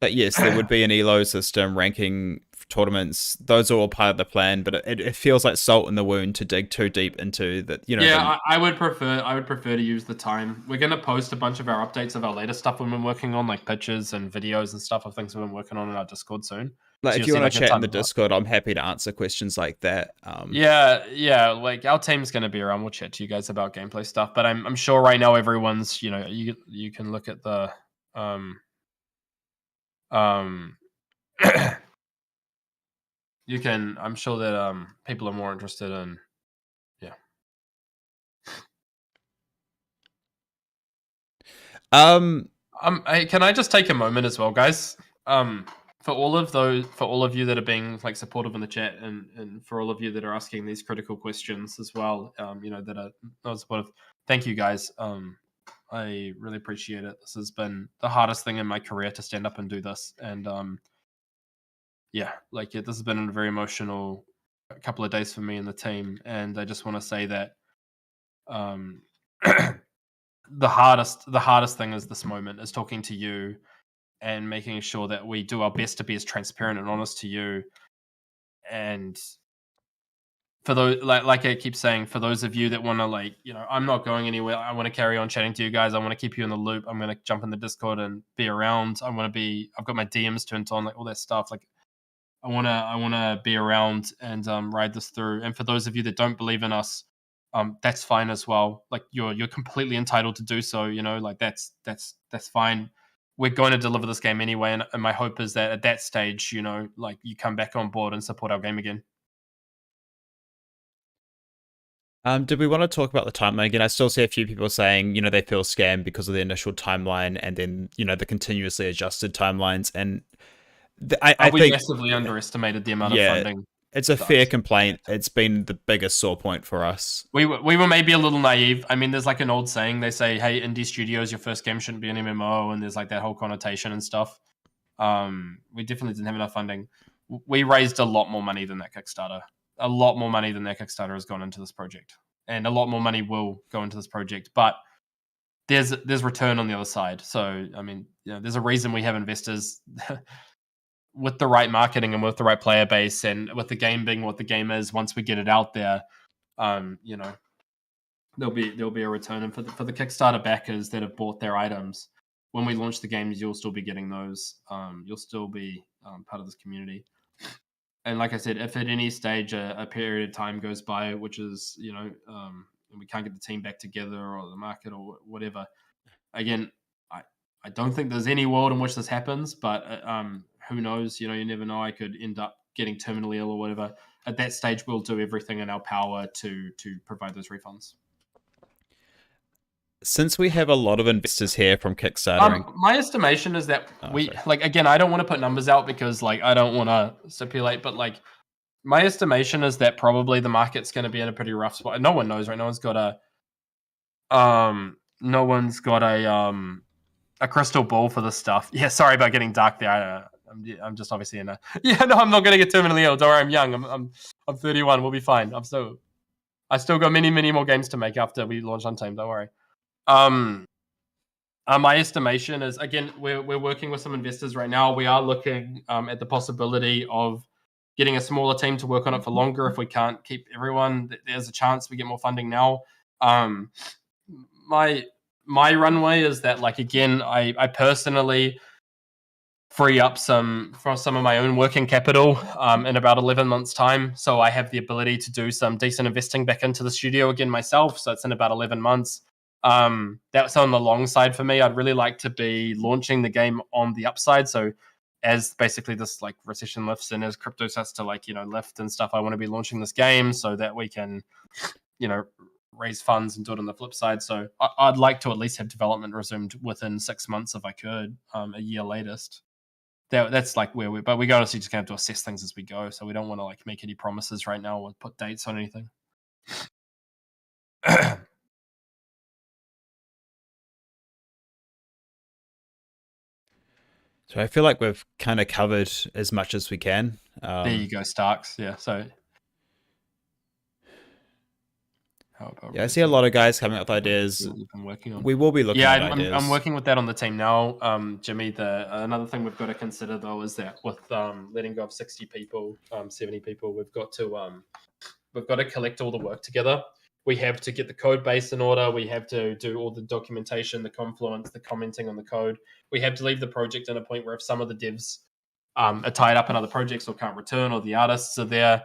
Speaker 1: But yes, there would be an elo system, ranking tournaments. Those are all part of the plan. But it feels like salt in the wound to dig too deep into that.
Speaker 2: Yeah, I would prefer to use the time. We're gonna post a bunch of our updates of our latest stuff we've been working on, like pictures and videos and stuff of things we've been working on in our Discord soon.
Speaker 1: Like,
Speaker 2: So
Speaker 1: if you want
Speaker 2: like
Speaker 1: to chat in the Discord, I'm happy to answer questions like that.
Speaker 2: Yeah, like our team's gonna be around. We'll chat to you guys about gameplay stuff. But I'm sure right now everyone's you can look at the um I'm sure that people are more interested in Can I just take a moment as well, guys? For all of you that are being like supportive in the chat, and for all of you that are asking these critical questions as well, that are not supportive. Thank you, guys. I really appreciate it. This has been the hardest thing in my career to stand up and do this, and this has been a very emotional couple of days for me and the team, and I just want to say that um, the hardest thing is this moment is talking to you and making sure that we do our best to be as transparent and honest to you. And for those, like I keep saying, for those of you that want to, I'm not going anywhere. I want to carry on chatting to you guys. I want to keep you in the loop. I'm going to jump in the Discord and be around. I've got my DMs turned on, like all that stuff. Like I want to be around and ride this through. And for those of you that don't believe in us, that's fine as well. Like you're completely entitled to do so. Like that's fine. We're going to deliver this game anyway, and my hope is that at that stage, you come back on board and support our game again.
Speaker 1: Did we want to talk about the timeline again? I still see a few people saying, they feel scammed because of the initial timeline and then, the continuously adjusted timelines. And I
Speaker 2: we
Speaker 1: think
Speaker 2: massively underestimated the amount of funding.
Speaker 1: It's a fair complaint. It's been the biggest sore point for us.
Speaker 2: We were maybe a little naive. I mean, there's like an old saying. They say, hey, indie studios, your first game shouldn't be an MMO. And there's like that whole connotation and stuff. We definitely didn't have enough funding. We raised a lot more money than that Kickstarter. A lot more money than that Kickstarter has gone into this project. And a lot more money will go into this project. But there's return on the other side. So, I mean, there's a reason we have investors with the right marketing and with the right player base and with the game being what the game is. Once we get it out there, there'll be a return. And for the Kickstarter backers that have bought their items, when we launch the games, you'll still be getting those. You'll still be part of this community. And like I said, if at any stage a period of time goes by, which is, and we can't get the team back together or the market or whatever, again, I don't think there's any world in which this happens, but who knows? You never know. I could end up getting terminally ill or whatever. At that stage, we'll do everything in our power to provide those refunds.
Speaker 1: Since we have a lot of investors here from Kickstarter,
Speaker 2: my estimation is that again, I don't want to put numbers out because I don't want to stipulate, but my estimation is that probably the market's going to be in a pretty rough spot. No one knows, right? No one's got a crystal ball for this stuff. Yeah, sorry about getting dark there. I'm just obviously in a. Yeah, no, I'm not going to get terminally ill. Don't worry, I'm young. I'm 31. We'll be fine. I still got many, many more games to make after we launch Untamed. Don't worry. My estimation is, again, we're working with some investors right now. We are looking at the possibility of getting a smaller team to work on it for longer. If we can't keep everyone, there's a chance we get more funding now. My runway is that, again, I personally free up some of my own working capital in about 11 months time. So I have the ability to do some decent investing back into the studio again myself. So it's in about 11 months. That's on the long side for me. I'd really like to be launching the game on the upside. So as basically this recession lifts and as crypto starts to lift and stuff, I want to be launching this game so that we can, raise funds and do it on the flip side. So I'd like to at least have development resumed within 6 months if I could, a year latest. That's where but we honestly just have to assess things as we go. So we don't want to make any promises right now or put dates on anything.
Speaker 1: So I feel like we've kind of covered as much as we can.
Speaker 2: There you go, Starks. Yeah, so...
Speaker 1: I see a lot of guys coming up with ideas.
Speaker 2: I'm working on.
Speaker 1: We will be looking at ideas.
Speaker 2: I'm working with that on the team now. Jimmy, another thing we've got to consider, though, is that with letting go of 60 people, 70 people, we've got to collect all the work together. We have to get the code base in order. We have to do all the documentation, the confluence, the commenting on the code. We have to leave the project in a point where if some of the devs are tied up in other projects or can't return, or the artists are there,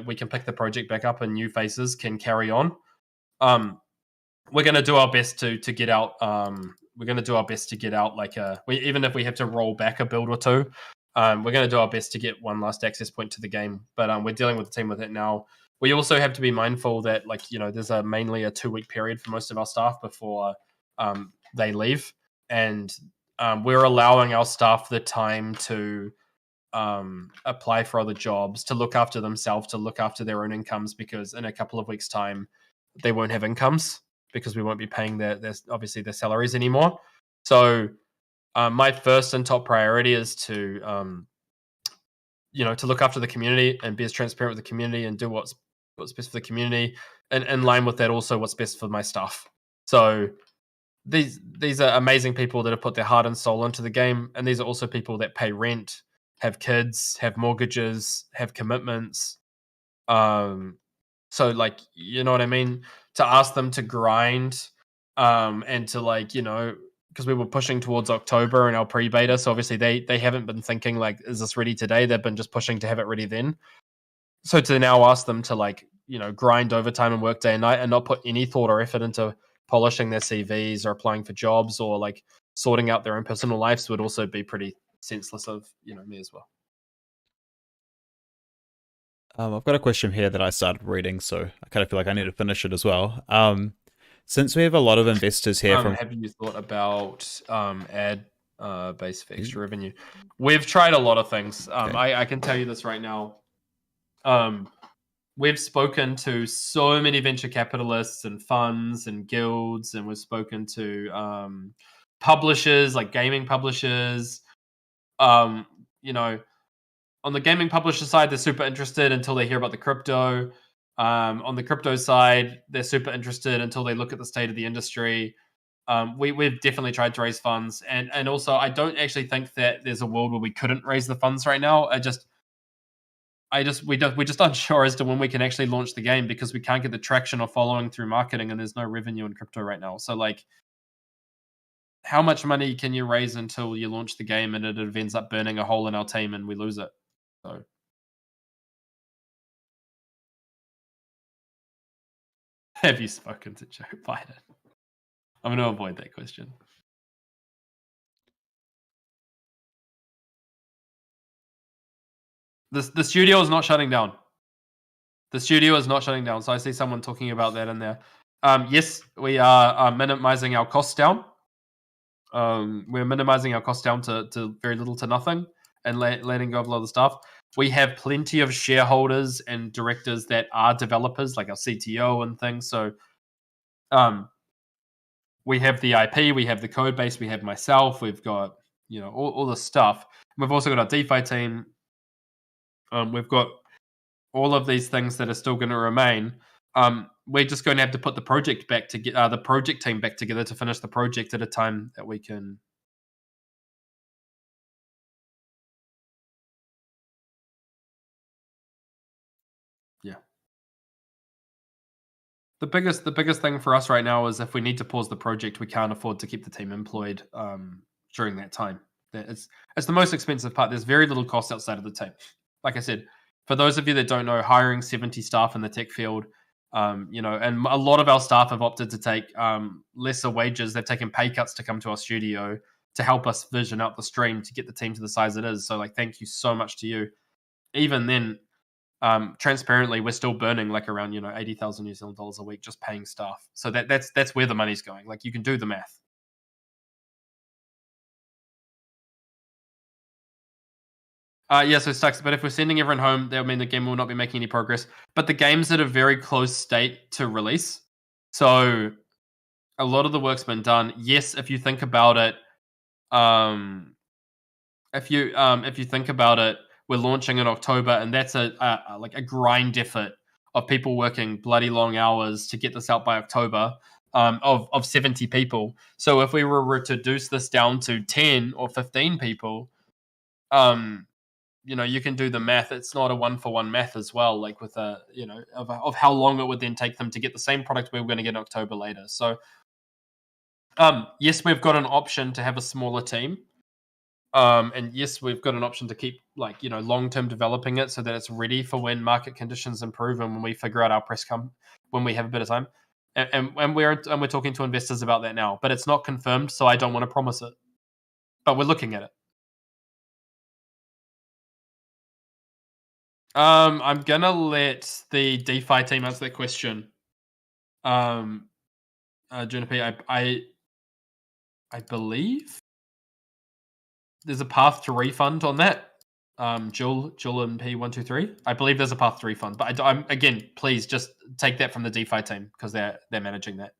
Speaker 2: we can pick the project back up and new faces can carry on. We're going to do our best to get out. We're going to do our best to get out even if we have to roll back a build or two. We're going to do our best to get one last access point to the game. But we're dealing with the team with it now. We also have to be mindful that there's mainly a 2-week period for most of our staff before they leave, and we're allowing our staff the time to apply for other jobs, to look after themselves, to look after their own incomes, because in a couple of weeks' time, they won't have incomes because we won't be paying their obviously their salaries anymore. So my first and top priority is to to look after the community and be as transparent with the community and do what's best for the community, and in line with that also what's best for my staff. So these are amazing people that have put their heart and soul into the game, and these are also people that pay rent, have kids, have mortgages, have commitments. So like, you know what I mean? To ask them to grind, and to because we were pushing towards October in our pre-beta, so obviously they haven't been thinking like, is this ready today? They've been just pushing to have it ready then. So to now ask them to grind overtime and work day and night and not put any thought or effort into polishing their CVs or applying for jobs or like sorting out their own personal lives would also be pretty senseless of me as well.
Speaker 1: I've got a question here that I started reading, so I kind of feel like I need to finish it as well. Since we have a lot of investors here
Speaker 2: have you thought about ad base for extra revenue? We've tried a lot of things.
Speaker 1: Okay.
Speaker 2: I can tell you this right now. We've spoken to so many venture capitalists and funds and guilds, and we've spoken to publishers, like gaming publishers. On the gaming publisher side, they're super interested until they hear about the crypto. On the crypto side, they're super interested until they look at the state of the industry. We've definitely tried to raise funds, and also I don't actually think that there's a world where we couldn't raise the funds right now. We're just unsure as to when we can actually launch the game because we can't get the traction or following through marketing, and there's no revenue in crypto right now. So like, how much money can you raise until you launch the game and it ends up burning a hole in our team and we lose it? So have you spoken to Joe Biden? I'm going to avoid that question. The studio is not shutting down. The studio is not shutting down. So I see someone talking about that in there. Yes, we are minimizing our costs down. We're minimizing our costs down to very little to nothing and letting go of a lot of the stuff. We have plenty of shareholders and directors that are developers, like our CTO and things. So we have the IP, we have the code base, we have myself, we've got all the stuff. We've also got our DeFi team. We've got all of these things that are still going to remain. We're just going to have to put the project back to get the project team back together to finish the project at a time that we can. Yeah. The biggest thing for us right now is if we need to pause the project, we can't afford to keep the team employed during that time. It's the most expensive part. There's very little cost outside of the team. Like I said, for those of you that don't know, hiring 70 staff in the tech field, and a lot of our staff have opted to take lesser wages. They've taken pay cuts to come to our studio to help us vision out the stream to get the team to the size it is. So, like, thank you so much to you. Even then, transparently, we're still burning like around 80,000 New Zealand dollars a week just paying staff. So that's where the money's going. Like, you can do the math. Yeah, so it sucks. But if we're sending everyone home, that would mean the game will not be making any progress. But the game's at a very close state to release. So a lot of the work's been done. Yes, if you think about it, if you think about it, we're launching in October, and that's a grind effort of people working bloody long hours to get this out by October. Of 70 people. So if we were to reduce this down to 10 or 15 people, you can do the math. It's not a one-for-one math as well, like with of how long it would then take them to get the same product we were going to get in October later. So yes, we've got an option to have a smaller team. And yes, we've got an option to keep long-term developing it so that it's ready for when market conditions improve and when we figure out our when we have a bit of time. And we're talking to investors about that now, but it's not confirmed, so I don't want to promise it. But we're looking at it. I'm gonna let the DeFi team answer that question. Juniper, I believe there's a path to refund on that. Jewel and P123. I believe there's a path to refund, but I'm again, please just take that from the DeFi team because they're managing that.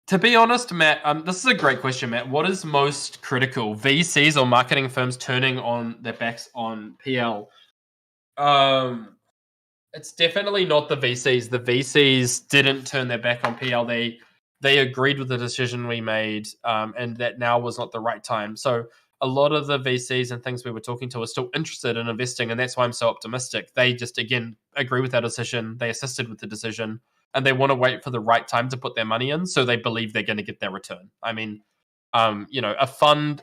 Speaker 2: To be honest, Matt, this is a great question, Matt. What is most critical, VCs or marketing firms turning on their backs on PL? It's definitely not the VCs. The VCs didn't turn their back on PL. They agreed with the decision we made, and that now was not the right time. So a lot of the VCs and things we were talking to are still interested in investing, and that's why I'm so optimistic. They just again agree with that decision. They assisted with the decision, and they want to wait for the right time to put their money in, so they believe they're going to get their return. I mean, a fund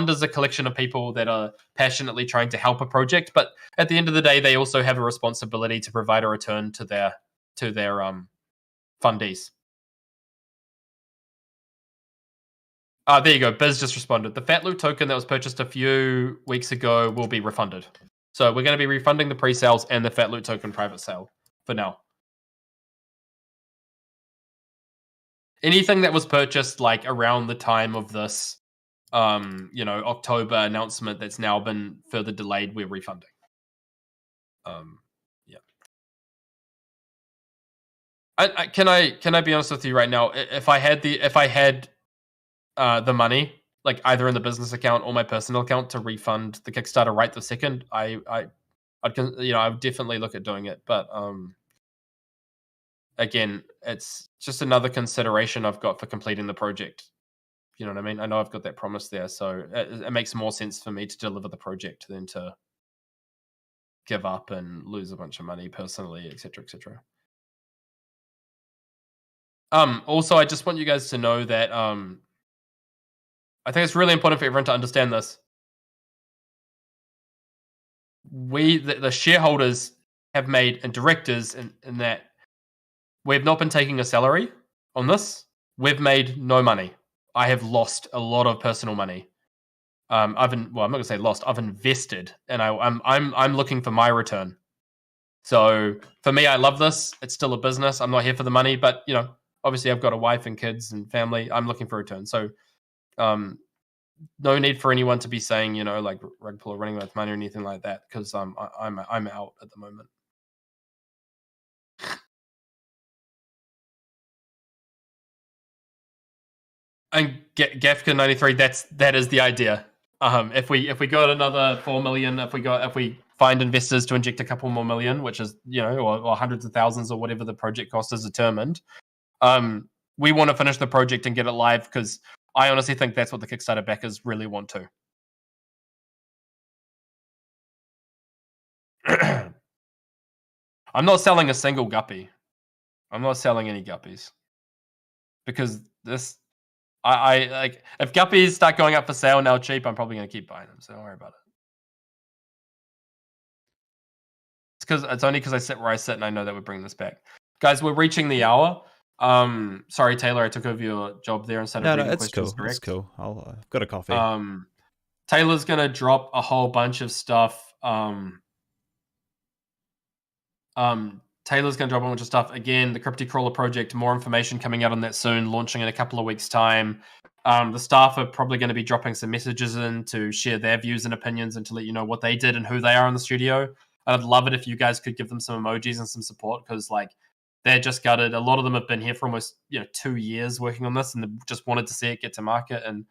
Speaker 2: is a collection of people that are passionately trying to help a project, but at the end of the day, they also have a responsibility to provide a return to their fundees. There you go. Biz just responded. The Fat Loot token that was purchased a few weeks ago will be refunded. So we're going to be refunding the pre-sales and the Fat Loot token private sale for now. Anything that was purchased like around the time of this, October announcement that's now been further delayed, we're refunding. Yeah. Can I be honest with you right now? If I had the money, like either in the business account or my personal account to refund the Kickstarter right this second, I would definitely look at doing it. But again, it's just another consideration I've got for completing the project. You know what I mean? I know I've got that promise there, so it makes more sense for me to deliver the project than to give up and lose a bunch of money personally, etc., etc. Also, I just want you guys to know that I think it's really important for everyone to understand this. The shareholders have made, and directors, in that we've not been taking a salary on this. We've made no money. I have lost a lot of personal money. I'm not gonna say lost. I've invested, and I'm looking for my return. So for me, I love this. It's still a business. I'm not here for the money, but obviously, I've got a wife and kids and family. I'm looking for a return. So, no need for anyone to be saying, like rug pull or running with money or anything like that, because I'm out at the moment. And Gafka 93, that is the idea. If we got another 4 million, if we find investors to inject a couple more million, which is or hundreds of thousands or whatever the project cost is determined, we want to finish the project and get it live, because I honestly think that's what the Kickstarter backers really want to. I'm not selling a single guppy. I'm not selling any guppies, because this I like, if guppies start going up for sale now cheap, I'm probably going to keep buying them. So don't worry about it. It's only because I sit where I sit and I know that we're bringing this back, guys. We're reaching the hour. Sorry, Taylor, I took over your job there instead of reading questions direct.
Speaker 1: It's cool. I've got a coffee.
Speaker 2: Taylor's gonna drop a whole bunch of stuff. Taylor's going to drop a bunch of stuff. Again, the Cryptic Crawler project, more information coming out on that soon, launching in a couple of weeks' time. The staff are probably going to be dropping some messages in to share their views and opinions and to let you know what they did and who they are in the studio. I'd love it if you guys could give them some emojis and some support, because they're just gutted. A lot of them have been here for almost 2 years working on this, and they just wanted to see it get to market. And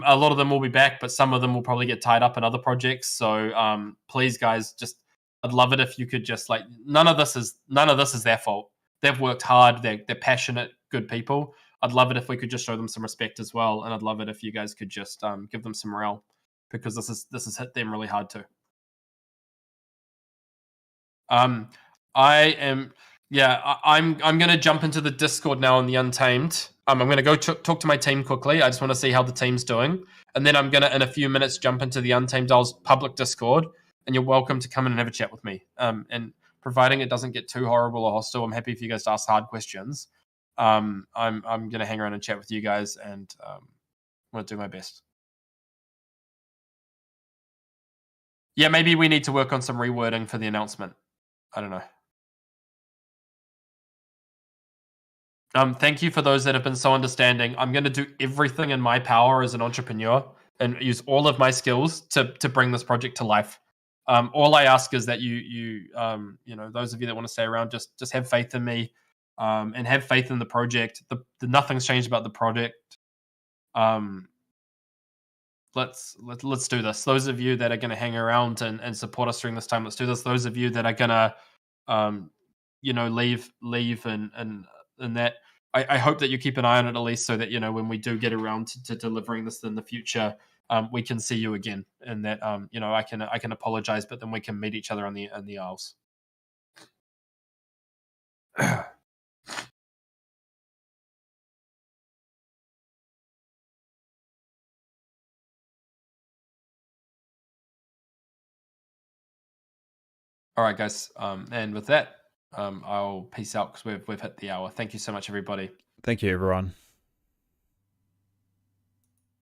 Speaker 2: a lot of them will be back, but some of them will probably get tied up in other projects. So please, guys, just I'd love it if you could just none of this is their fault. They've worked hard. They're passionate, good people. I'd love it if we could just show them some respect as well, and I'd love it if you guys could just give them some morale, because this has hit them really hard too. I'm gonna jump into the Discord now on the Untamed. I'm gonna go talk to my team quickly. I just want to see how the team's doing, and then I'm gonna in a few minutes jump into the Untamed Dolls public Discord. And you're welcome to come in and have a chat with me. And providing it doesn't get too horrible or hostile, I'm happy for you guys to ask hard questions. I'm going to hang around and chat with you guys, and I'm going to do my best. Yeah, maybe we need to work on some rewording for the announcement. I don't know. Thank you for those that have been so understanding. I'm going to do everything in my power as an entrepreneur and use all of my skills to bring this project to life. All I ask is that you know, those of you that want to stay around, just have faith in me, and have faith in the project. The nothing's changed about the project. Let's do this. Those of you that are going to hang around and support us during this time, let's do this. Those of you that are going to, you know, leave and that. I hope that you keep an eye on it at least, so that, you know, when we do get around to delivering this in the future, we can see you again, and that, you know, I can apologize, but then we can meet each other in the aisles. All right, guys. And with that, I'll peace out because we've hit the hour. Thank you so much, everybody.
Speaker 1: Thank you, everyone.